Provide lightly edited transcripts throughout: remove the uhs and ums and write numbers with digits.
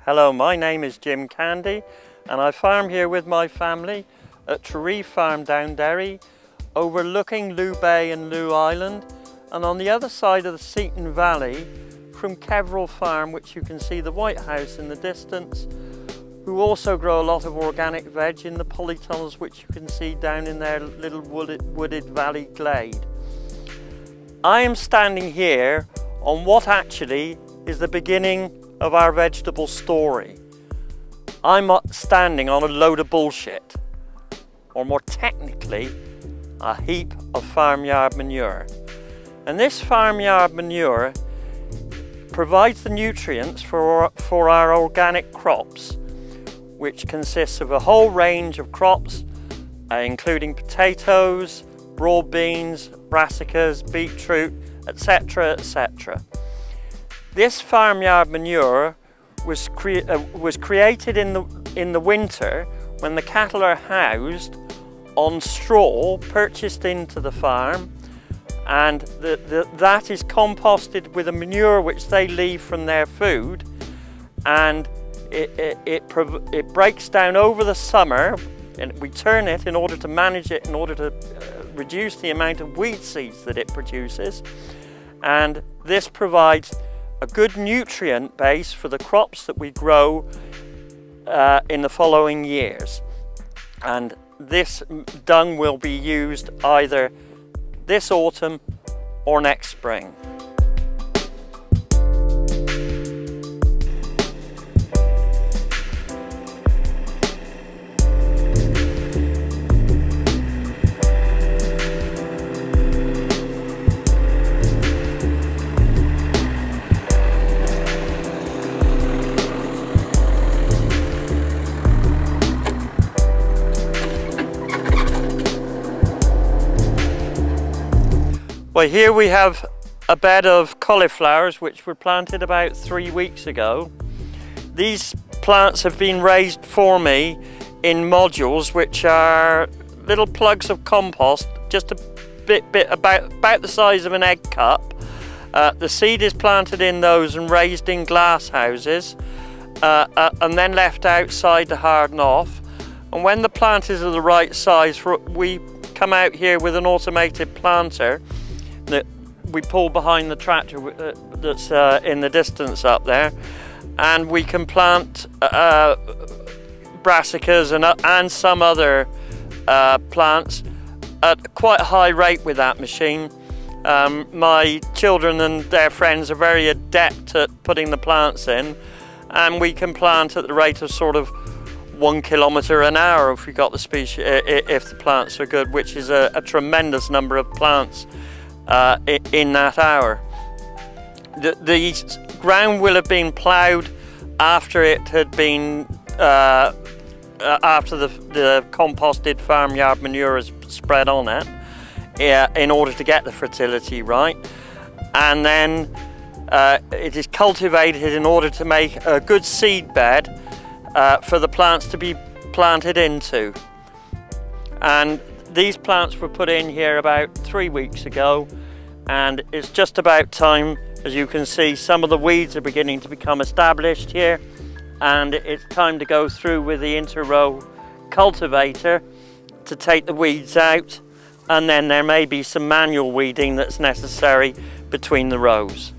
Hello, my name is Jim Candy and I farm here with my family at Tree Farm, Downderry, overlooking Looe Bay and Looe Island, and on the other side of the Seaton Valley from Keverall Farm, which you can see the White House in the distance, who also grow a lot of organic veg in the polytunnels which you can see down in their little wooded valley glade. I am standing here on what actually is the beginning of our vegetable story. I'm standing on a load of bullshit, or more technically, a heap of farmyard manure. And this farmyard manure provides the nutrients for our organic crops, which consists of a whole range of crops, including potatoes, broad beans, brassicas, beetroot, etc., etc. This farmyard manure was created in the winter when the cattle are housed on straw purchased into the farm, and that is composted with a manure which they leave from their food, and it breaks down over the summer, and we turn it in order to manage it, in order to reduce the amount of weed seeds that it produces, and this provides a good nutrient base for the crops that we grow in the following years. And this dung will be used either this autumn or next spring. Well, here we have a bed of cauliflowers which were planted about 3 weeks ago. These plants have been raised for me in modules which are little plugs of compost, just a bit about the size of an egg cup. The seed is planted in those and raised in glass houses and then left outside to harden off. And when the plant is of the right size, we come out here with an automated planter that we pull behind the tractor that's in the distance up there, and we can plant brassicas and some other plants at quite a high rate with that machine. My children and their friends are very adept at putting the plants in, and we can plant at the rate of sort of 1 kilometre an hour if we got the species, if the plants are good, which is a tremendous number of plants in that hour. The ground will have been ploughed after it had been after the composted farmyard manure is spread on it, in order to get the fertility right, and then it is cultivated in order to make a good seed bed for the plants to be planted into. And these plants were put in here about 3 weeks ago, and it's just about time. As you can see, some of the weeds are beginning to become established here, and it's time to go through with the inter-row cultivator to take the weeds out, and then there may be some manual weeding that's necessary between the rows.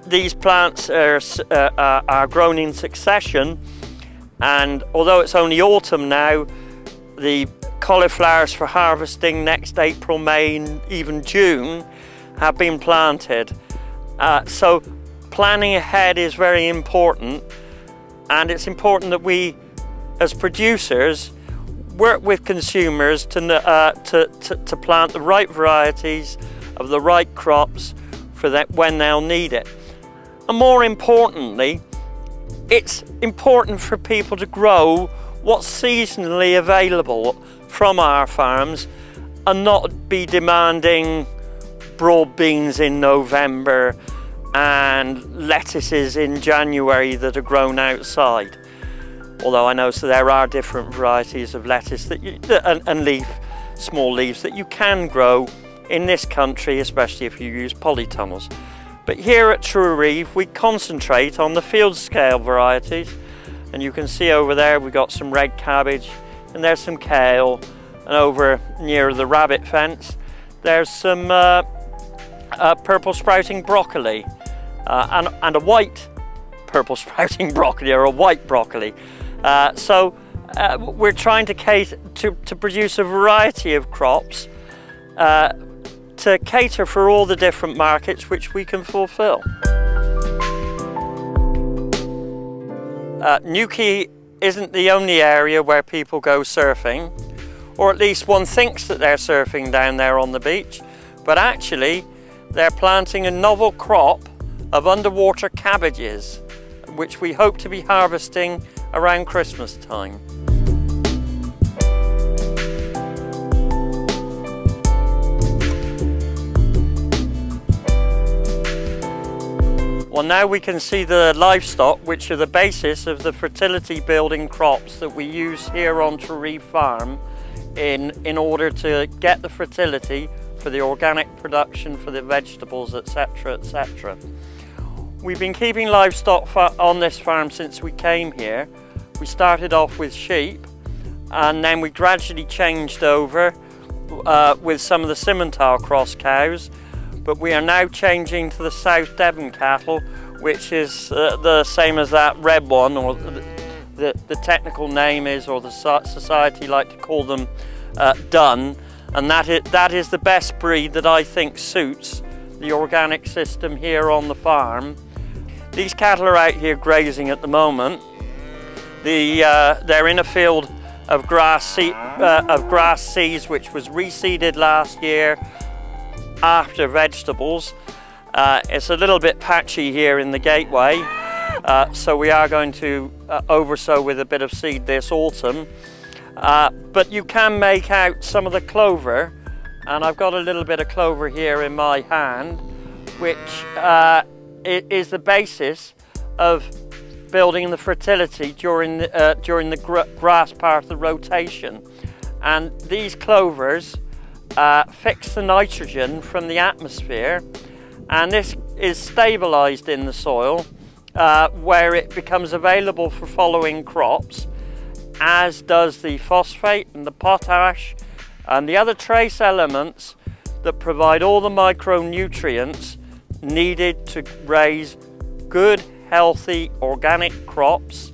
These plants are grown in succession, and although it's only autumn now, the cauliflowers for harvesting next April, May and even June have been planted. So planning ahead is very important, and it's important that we as producers work with consumers to plant the right varieties of the right crops for that when they'll need it. And more importantly, it's important for people to grow what's seasonally available from our farms and not be demanding broad beans in November and lettuces in January that are grown outside. Although I know there are different varieties of lettuce that and small leaves that you can grow in this country, especially if you use polytunnels. But here at Trerieve we concentrate on the field scale varieties, and you can see over there we've got some red cabbage, and there's some kale, and over near the rabbit fence there's some purple sprouting broccoli, and a white purple sprouting broccoli, or a white broccoli. We're trying to cater to produce a variety of crops to cater for all the different markets which we can fulfill. Newquay isn't the only area where people go surfing, or at least one thinks that they're surfing down there on the beach, but actually they're planting a novel crop of underwater cabbages, which we hope to be harvesting around Christmas time. Well, now we can see the livestock, which are the basis of the fertility building crops that we use here on Trerieve Farm in order to get the fertility for the organic production for the vegetables, etc., etc. We've been keeping livestock on this farm since we came here. We started off with sheep, and then we gradually changed over with some of the Simmental cross cows, but we are now changing to the South Devon cattle, which is the same as that red one, or the technical name is, or the society like to call them, dun, and that is the best breed that I think suits the organic system here on the farm. These cattle are out here grazing at the moment. They're in a field of grass seeds which was reseeded last year after vegetables. It's a little bit patchy here in the gateway, so we are going to oversow with a bit of seed this autumn. But you can make out some of the clover, and I've got a little bit of clover here in my hand, which is the basis of building the fertility during the grass part of the rotation. And these clovers fix the nitrogen from the atmosphere, and this is stabilized in the soil where it becomes available for following crops, as does the phosphate and the potash and the other trace elements that provide all the micronutrients needed to raise good, healthy, organic crops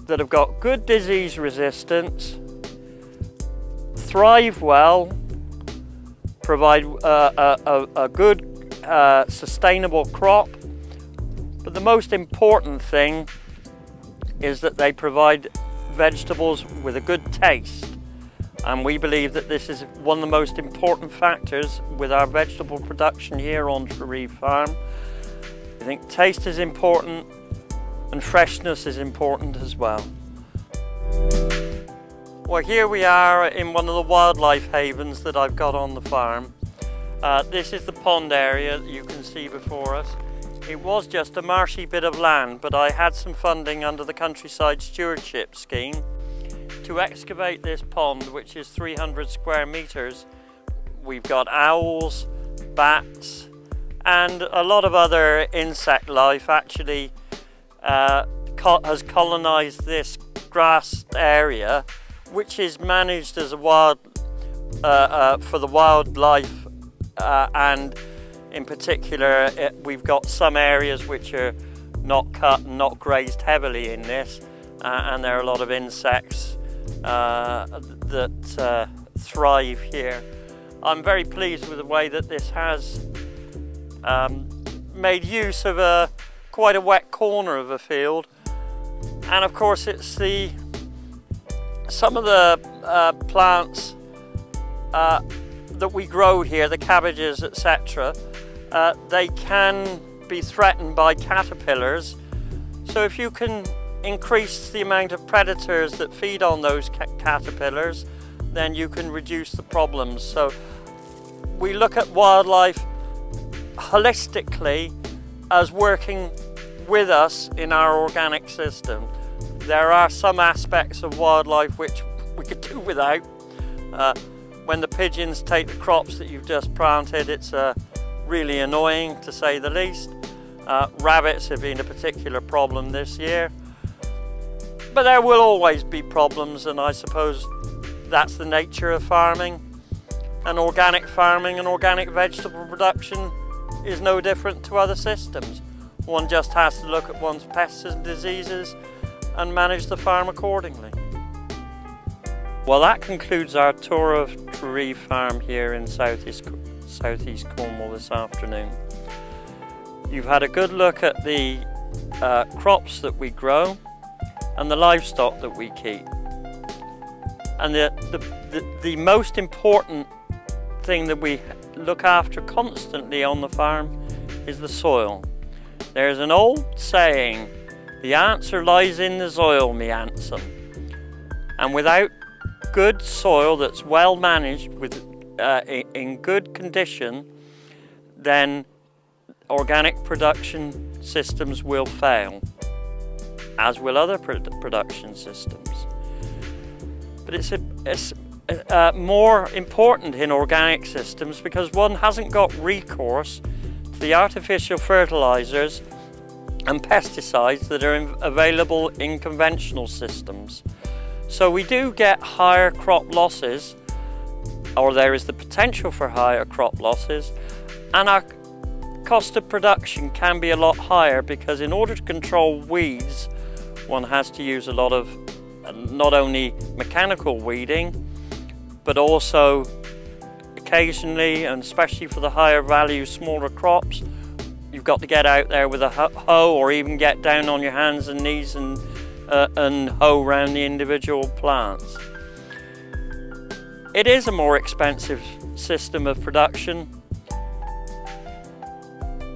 that have got good disease resistance, thrive well, provide a good sustainable crop, but the most important thing is that they provide vegetables with a good taste, and we believe that this is one of the most important factors with our vegetable production here on Trerieve Farm. I think taste is important and freshness is important as well. Well, here we are in one of the wildlife havens that I've got on the farm. This is the pond area that you can see before us. It was just a marshy bit of land, but I had some funding under the Countryside Stewardship Scheme to excavate this pond, which is 300 square metres. We've got owls, bats, and a lot of other insect life actually has colonised this grass area, which is managed as a for the wildlife, and in particular we've got some areas which are not cut and not grazed heavily in this, and there are a lot of insects that thrive here. I'm very pleased with the way that this has made use of quite a wet corner of a field, and of course it's some of the plants that we grow here, the cabbages, etc., they can be threatened by caterpillars. So if you can increase the amount of predators that feed on those caterpillars, then you can reduce the problems. So we look at wildlife holistically as working with us in our organic system. There are some aspects of wildlife which we could do without. When the pigeons take the crops that you've just planted, it's a really annoying to say the least. Rabbits have been a particular problem this year, but there will always be problems, and I suppose that's the nature of farming. And organic vegetable production is no different to other systems. One just has to look at one's pests and diseases and manage the farm accordingly. Well, that concludes our tour of Tree Farm here in Southeast Cornwall this afternoon. You've had a good look at the crops that we grow and the livestock that we keep. And the most important thing that we look after constantly on the farm is the soil. There's an old saying, the answer lies in the soil, me handsome. And without good soil that's well managed, in good condition, then organic production systems will fail, as will other production systems. But it's more important in organic systems because one hasn't got recourse to the artificial fertilizers and pesticides that are available in conventional systems. So we do get higher crop losses, or there is the potential for higher crop losses, and our cost of production can be a lot higher because in order to control weeds, one has to use a lot of not only mechanical weeding, but also occasionally, and especially for the higher value smaller crops, you've got to get out there with a hoe or even get down on your hands and knees and hoe around the individual plants. It is a more expensive system of production,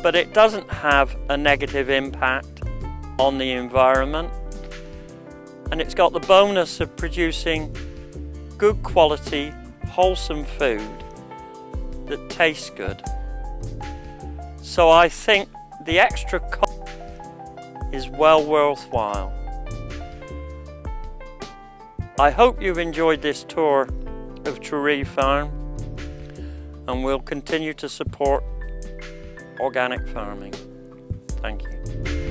but it doesn't have a negative impact on the environment, and it's got the bonus of producing good quality, wholesome food that tastes good. So I think the extra cost is well worthwhile. I hope you've enjoyed this tour of Tree Farm, and we'll continue to support organic farming. Thank you.